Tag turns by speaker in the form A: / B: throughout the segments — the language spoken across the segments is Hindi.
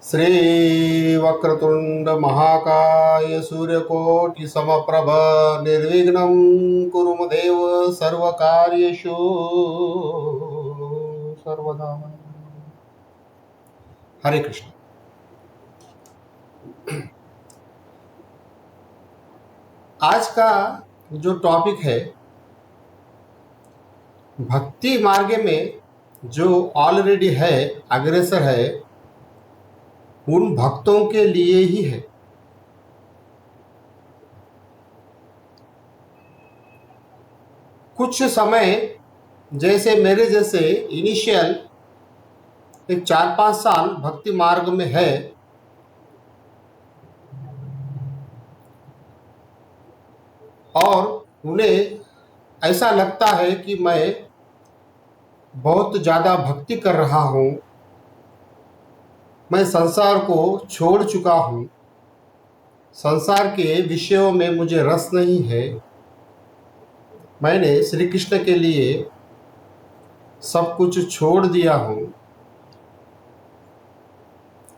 A: श्री वक्रतुंड महाकाय सूर्यकोटि समप्रभ निर्विघ्नं कुरु देव सर्वकार्येषु सर्वदा। हरे कृष्ण। आज का जो टॉपिक है, भक्ति मार्ग में जो ऑलरेडी है, अग्रसर है, उन भक्तों के लिए ही है। कुछ समय जैसे मेरे जैसे इनिशियल एक 4-5 साल भक्ति मार्ग में है, और उन्हें ऐसा लगता है कि मैं बहुत ज़्यादा भक्ति कर रहा हूँ, मैं संसार को छोड़ चुका हूँ, संसार के विषयों में मुझे रस नहीं है, मैंने श्री कृष्ण के लिए सब कुछ छोड़ दिया हूँ,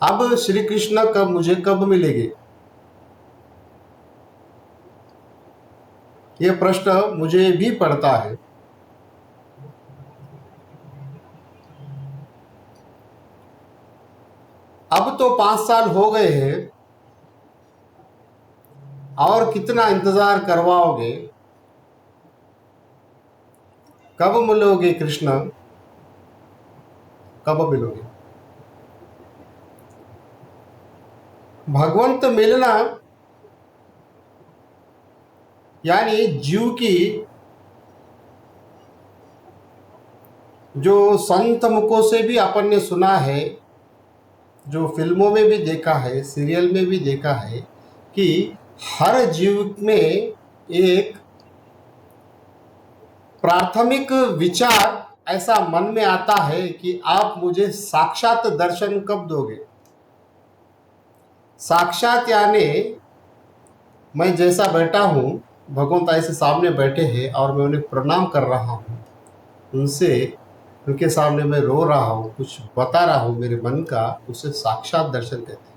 A: अब श्री कृष्ण मुझे कब मिलेंगे, ये प्रश्न मुझे भी पड़ता है। अब तो 5 साल हो गए हैं, और कितना इंतजार करवाओगे, कब मिलोगे कृष्ण, कब मिलोगे। भगवंत मिलना यानी जीव की जो संत मुखों से भी अपन ने सुना है, जो फिल्मों में भी देखा है, सीरियल में भी देखा है, कि हर जीव में एक प्राथमिक विचार ऐसा मन में आता है कि आप मुझे साक्षात दर्शन कब दोगे। साक्षात यानी मैं जैसा बैठा हूँ, भगवंत ऐसे सामने बैठे हैं और मैं उन्हें प्रणाम कर रहा हूँ, उनके सामने मैं रो रहा हूँ, कुछ बता रहा हूँ मेरे मन का, उसे साक्षात दर्शन कहते हैं।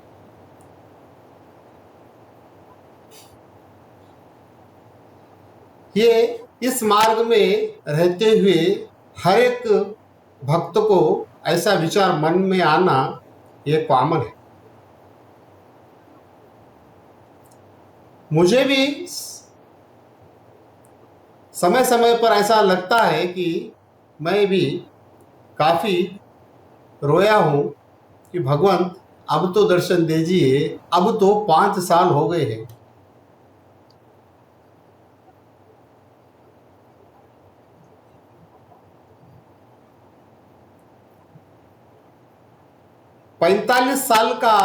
A: ये इस मार्ग में रहते हुए हर एक भक्त को ऐसा विचार मन में आना ये कॉमन है। मुझे भी समय समय पर ऐसा लगता है कि मैं भी काफ़ी रोया हूँ कि भगवंत अब तो दर्शन दीजिए, अब तो 5 साल हो गए हैं। पैंतालीस साल का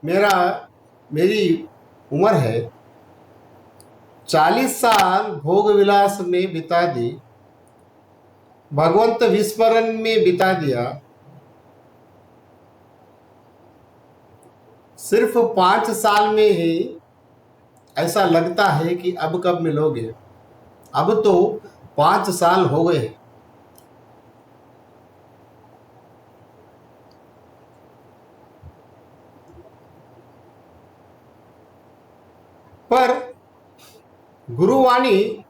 A: मेरी उम्र है, 40 साल भोग विलास में बिता दी, भगवंत विस्मरण में बिता दिया, सिर्फ 5 साल में ही ऐसा लगता है कि अब कब मिलोगे, अब तो 5 साल हो गए। पर गुरुवाणी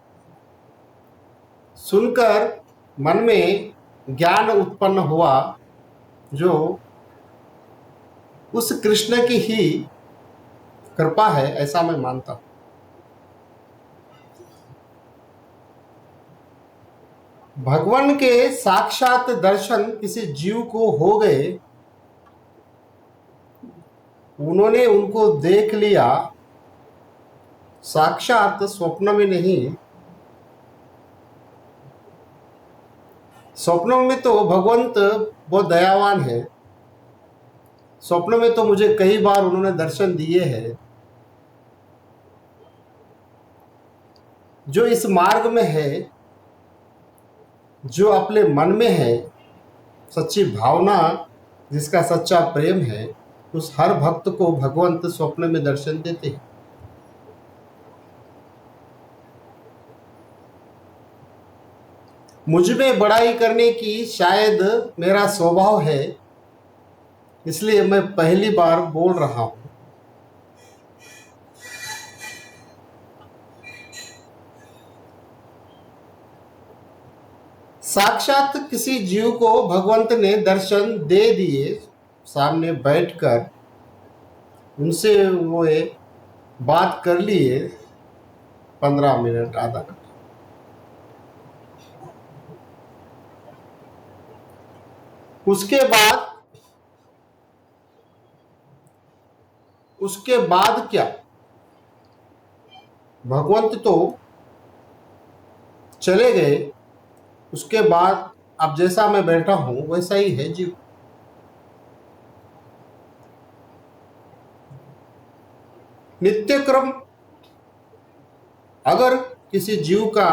A: सुनकर मन में ज्ञान उत्पन्न हुआ, जो उस कृष्ण की ही कृपा है, ऐसा मैं मानता हूँ। भगवान के साक्षात दर्शन किसी जीव को हो गए, उन्होंने उनको देख लिया, साक्षात स्वप्न में नहीं। स्वप्नों में तो भगवंत बहुत दयावान है, स्वप्न में तो मुझे कई बार उन्होंने दर्शन दिए हैं। जो इस मार्ग में है, जो अपने मन में है, सच्ची भावना, जिसका सच्चा प्रेम है, उस हर भक्त को भगवंत स्वप्न में दर्शन देते हैं। मुझ में बड़ाई करने की शायद मेरा स्वभाव है, इसलिए मैं पहली बार बोल रहा हूं। साक्षात किसी जीव को भगवंत ने दर्शन दे दिए, सामने बैठकर उनसे वो बात कर लिए 15 मिनट, आधा घंटा। उसके बाद क्या, भगवंत तो चले गए। उसके बाद अब जैसा मैं बैठा हूं वैसा ही है जीव। नित्य क्रम, अगर किसी जीव का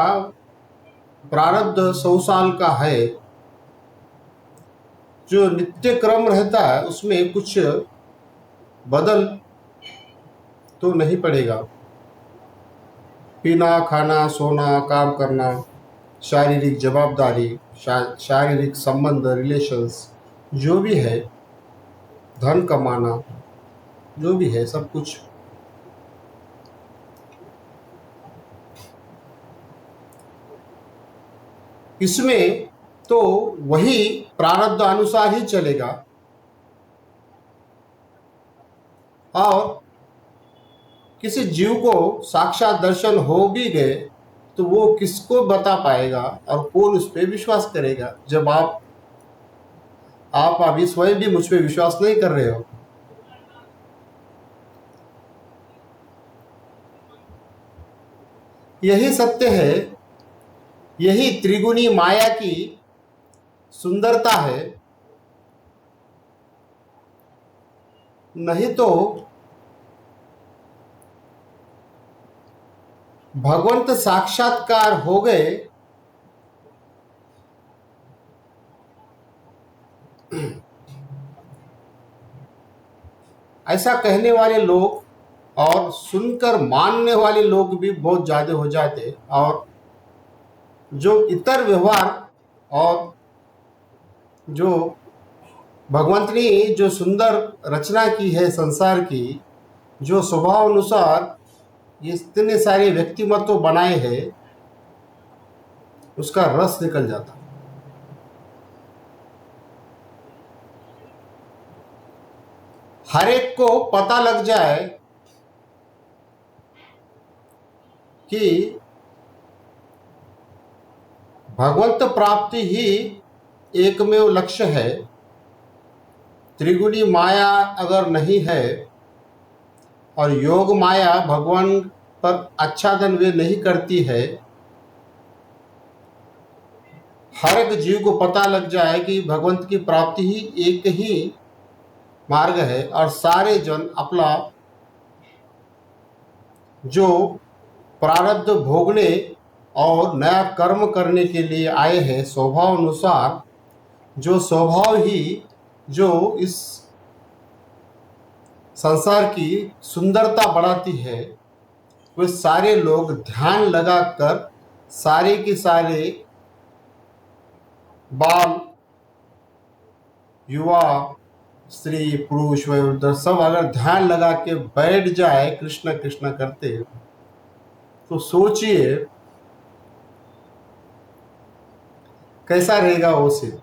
A: प्रारब्ध 100 साल का है, जो नित्य क्रम रहता है उसमें कुछ बदल तो नहीं पड़ेगा। पीना, खाना, सोना, काम करना, शारीरिक जवाबदारी, शारीरिक संबंध, रिलेशंस, जो भी है, धन कमाना, जो भी है, सब कुछ इसमें तो वही प्रारब्ध अनुसार ही चलेगा। और किसी जीव को साक्षात दर्शन हो भी गए तो वो किसको बता पाएगा और कौन उस पर विश्वास करेगा, जब आप अभी स्वयं भी मुझ पर विश्वास नहीं कर रहे हो। यही सत्य है, यही त्रिगुणी माया की सुंदरता है। नहीं तो भगवंत साक्षात्कार हो गए, ऐसा कहने वाले लोग और सुनकर मानने वाले लोग भी बहुत ज्यादा हो जाते। और जो इतर व्यवहार और जो भगवंत ने जो सुंदर रचना की है संसार की, जो स्वभाव अनुसार ये इतने सारे व्यक्तिमत्व बनाए हैं, उसका रस निकल जाता। हर एक को पता लग जाए कि भगवंत प्राप्ति ही एकमेव लक्ष्य है। त्रिगुणी माया अगर नहीं है और योग माया भगवान पर आच्छादन वे नहीं करती है, हर एक जीव को पता लग जाए कि भगवंत की प्राप्ति ही एक ही मार्ग है, और सारे जन अपना जो प्रारब्ध भोगने और नया कर्म करने के लिए आए हैं, स्वभाव अनुसार, जो स्वभाव ही जो इस संसार की सुंदरता बढ़ाती है, वे सारे लोग ध्यान लगाकर, सारे के सारे बाल, युवा, स्त्री, पुरुष, वयोवृद्ध सब अगर ध्यान लगा के बैठ जाए कृष्ण कृष्ण करते, तो सोचिए कैसा रहेगा वो सीन।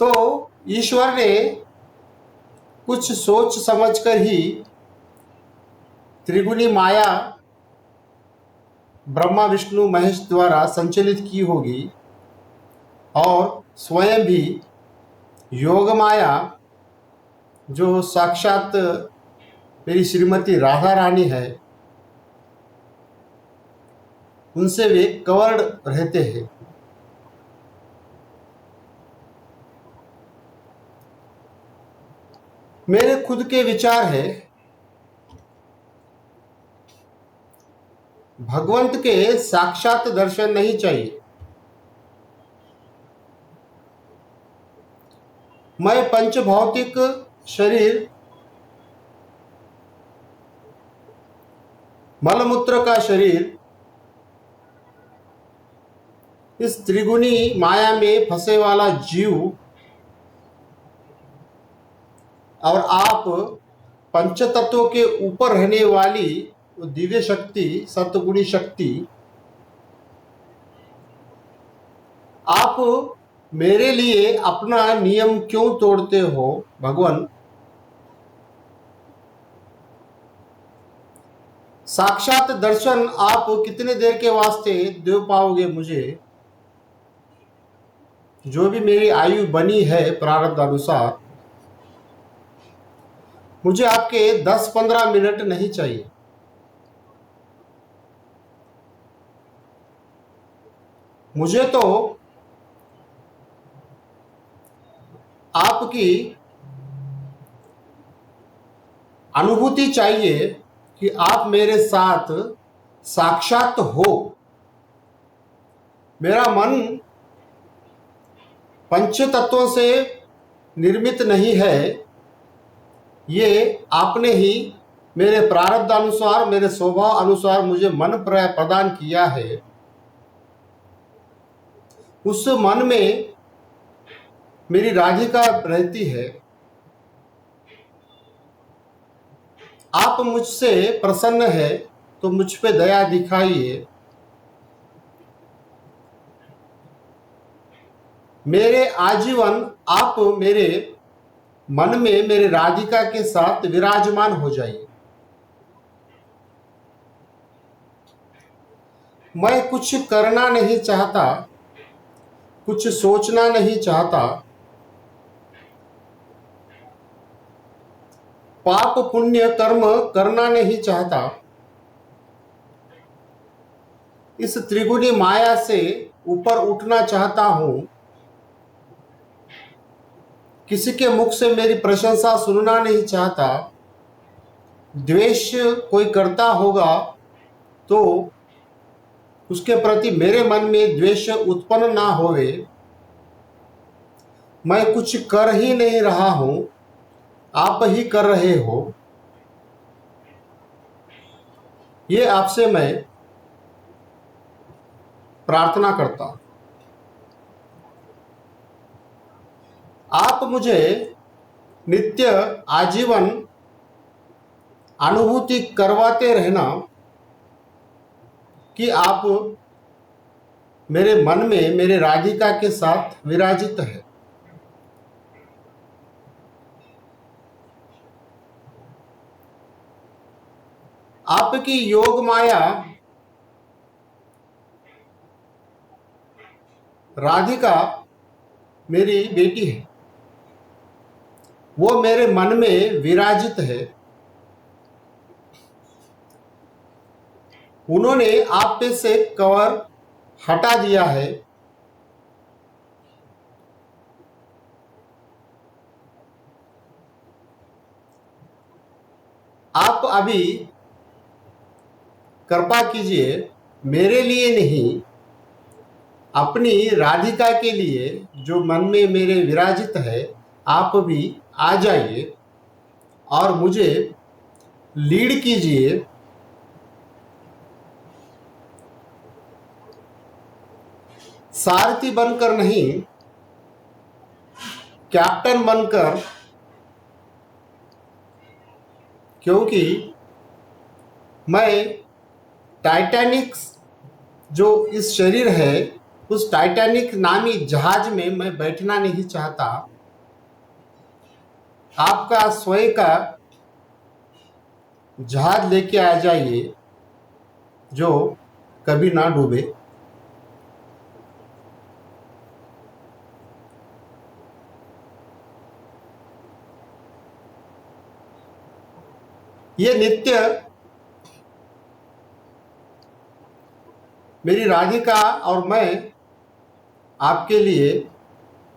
A: तो ईश्वर ने कुछ सोच समझकर ही त्रिगुणी माया ब्रह्मा विष्णु महेश द्वारा संचालित की होगी, और स्वयं भी योग माया जो साक्षात मेरी श्रीमती राधा रानी है, उनसे वे कवर्ड रहते हैं। मेरे खुद के विचार है, भगवंत के साक्षात दर्शन नहीं चाहिए। मैं पंच भौतिक शरीर, मलमूत्र का शरीर, इस त्रिगुणी माया में फंसे वाला जीव और आप पंच तत्वों के ऊपर रहने वाली दिव्य शक्ति, सतगुणी शक्ति, आप मेरे लिए अपना नियम क्यों तोड़ते हो भगवान? साक्षात दर्शन आप कितने देर के वास्ते दे पाओगे मुझे? जो भी मेरी आयु बनी है प्रारब्ध अनुसार, मुझे आपके 10-15 मिनट नहीं चाहिए। मुझे तो आपकी अनुभूति चाहिए कि आप मेरे साथ साक्षात हो। मेरा मन पंच तत्वों से निर्मित नहीं है, ये आपने ही मेरे प्रारब्ध अनुसार, मेरे स्वभाव अनुसार मुझे मन प्रदान किया है। उस मन में मेरी राधिका रहती है। आप मुझसे प्रसन्न है तो मुझ पे दया दिखाइए। मेरे आजीवन आप मेरे मन में मेरे राधिका के साथ विराजमान हो जाइए। मैं कुछ करना नहीं चाहता, कुछ सोचना नहीं चाहता, पाप पुण्य कर्म करना नहीं चाहता। इस त्रिगुणी माया से ऊपर उठना चाहता हूं। किसी के मुख से मेरी प्रशंसा सुनना नहीं चाहता। द्वेष कोई करता होगा तो उसके प्रति मेरे मन में द्वेष उत्पन्न ना होवे। मैं कुछ कर ही नहीं रहा हूं, आप ही कर रहे हो। ये आपसे मैं प्रार्थना करता हूं। आप मुझे नित्य आजीवन अनुभूति करवाते रहना कि आप मेरे मन में मेरे राधिका के साथ विराजित है। आपकी योग माया राधिका मेरी बेटी है, वो मेरे मन में विराजित है। उन्होंने आप पे से कवर हटा दिया है। आप अभी कृपा कीजिए, मेरे लिए नहीं, अपनी राधिका के लिए जो मन में मेरे विराजित है, आप भी आ जाइए और मुझे लीड कीजिए। सारथी बनकर नहीं, कैप्टन बनकर, क्योंकि मैं टाइटैनिक जो इस शरीर है, उस टाइटैनिक नामी जहाज में मैं बैठना नहीं चाहता। आपका स्वयं का जहाज लेके आ जाइए जो कभी ना डूबे। ये नित्य मेरी राधिका और मैं आपके लिए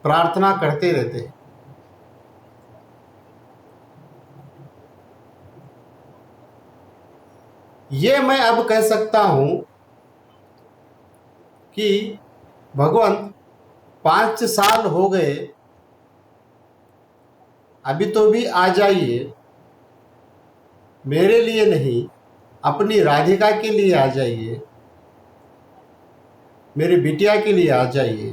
A: प्रार्थना करते रहते हैं। ये मैं अब कह सकता हूं कि भगवान 5 साल हो गए, अभी तो भी आ जाइए। मेरे लिए नहीं, अपनी राधिका के लिए आ जाइए, मेरी बिटिया के लिए आ जाइए।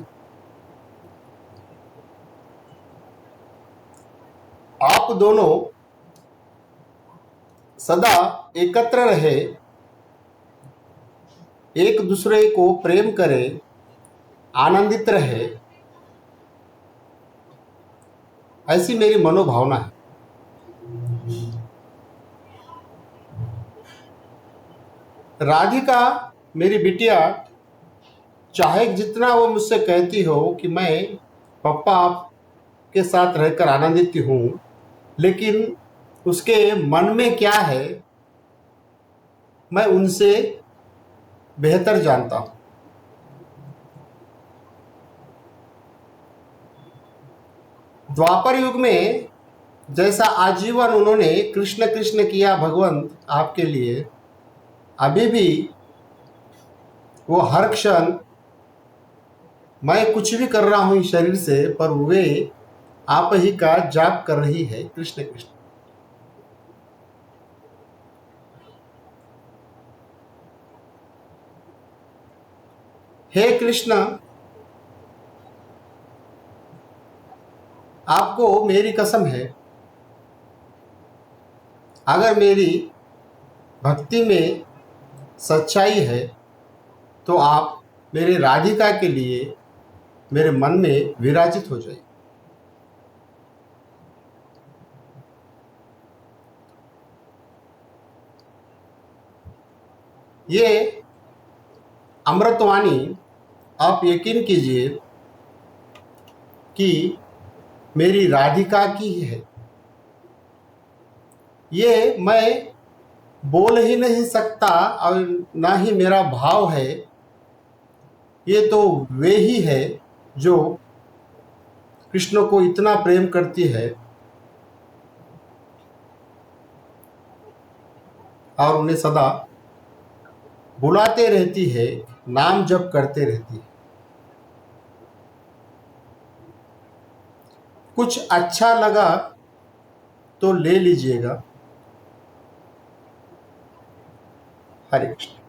A: आप दोनों सदा एकत्र रहे, एक दूसरे को प्रेम करें, आनंदित रहे, ऐसी मेरी मनोभावना है। राधिका मेरी बिटिया, चाहे जितना वो मुझसे कहती हो कि मैं पापा आपके साथ रहकर आनंदित हूँ, लेकिन उसके मन में क्या है मैं उनसे बेहतर जानता हूँ। द्वापर युग में जैसा आजीवन उन्होंने कृष्ण कृष्ण किया भगवंत आपके लिए, अभी भी वो हर क्षण मैं कुछ भी कर रहा हूं इस शरीर से, पर वे आप ही का जाप कर रही है, कृष्ण कृष्ण। हे कृष्ण, आपको मेरी कसम है, अगर मेरी भक्ति में सच्चाई है तो आप मेरे राधिका के लिए मेरे मन में विराजित हो जाइए। ये अमृतवाणी आप यकीन कीजिए कि मेरी राधिका की ही है। ये मैं बोल ही नहीं सकता और ना ही मेरा भाव है, ये तो वे ही है जो कृष्ण को इतना प्रेम करती है और उन्हें सदा बुलाते रहती है, नाम जप करते रहती है। कुछ अच्छा लगा तो ले लीजिएगा। हरे कृष्ण।